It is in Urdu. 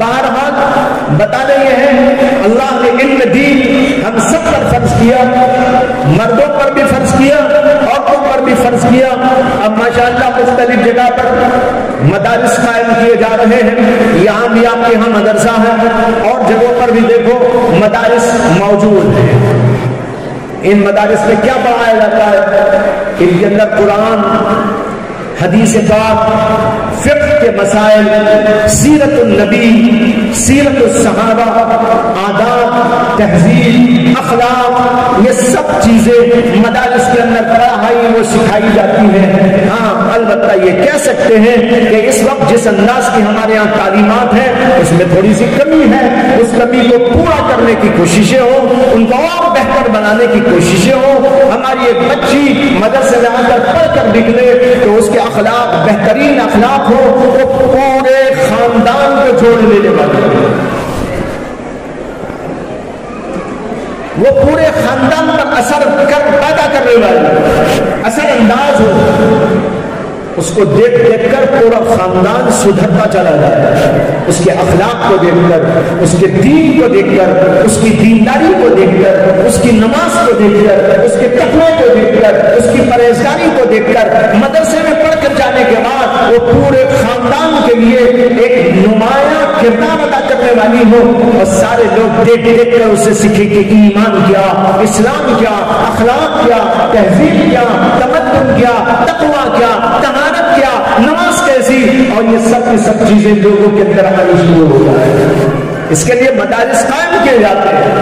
بہرحال بتانا یہ ہے اللہ نے علم دین ہم سب پر فرض کیا، مردوں پر بھی فرض کیا، عورتوں پر بھی فرض کیا۔ اب ماشاءاللہ مختلف جگہ پر مدارس قائم کیے جا رہے ہیں، یہاں بھی آپ کے یہاں مدرسہ ہے، اور جگہوں پر بھی دیکھو مدارس موجود ہیں۔ ان مدارس میں کیا پڑھایا جاتا ہے؟ ان کے اندر قرآن، حدیث پاک، فقہ کے مسائل، سیرت النبی، سیرت الصحابہ، آداب، تہذیب، اخلاق، یہ سب چیزیں مدارس کے اندر پڑھائی وہ سکھائی جاتی ہیں۔ ہاں البتہ یہ کہہ سکتے ہیں کہ اس وقت جس انداز کی ہمارے یہاں تعلیمات ہیں اس میں تھوڑی سی کمی ہے، اس کمی کو پورا کرنے کی کوششیں ہوں، ان کو اور بہتر بنانے کی کوششیں ہوں۔ ہماری ایک بچی مدرسے میں آ کر پڑھ کر نکلے تو اس کے اخلاق بہترین اخلاق ہو، وہ پورے خاندان کو جوڑ لینے والی ہو، وہ پورے خاندان پر اثر پیدا کرنے والی اثر انداز ہو۔ اس کو دیکھ دیکھ کر پورا خاندان سدھرتا چلا جائے، اس کے اخلاق کو دیکھ کر، اس کے دین کو دیکھ کر، اس کی دینداری کو دیکھ کر، اس کی نماز کو دیکھ کر، اس کے تقوی کو دیکھ کر، اس کی پرہیزگاری کو دیکھ کر، مدرسے میں پڑھ کر جانے کے بعد وہ پورے خاندان کے لیے ایک نمایاں کردار ادا کرنے والی ہو، اور سارے لوگ دیکھ دیکھ کر اسے سیکھیں کہ ایمان کیا، اسلام کیا، اخلاق کیا، تہذیب کیا، تمدن کیا، تقوی کیا، طہارت کیا، نماز کیسی، اور یہ سب چیزیں لوگوں کے اندر آنی شروع ہو جائے۔ اس کے لیے مدارس قائم کیے جاتے ہیں۔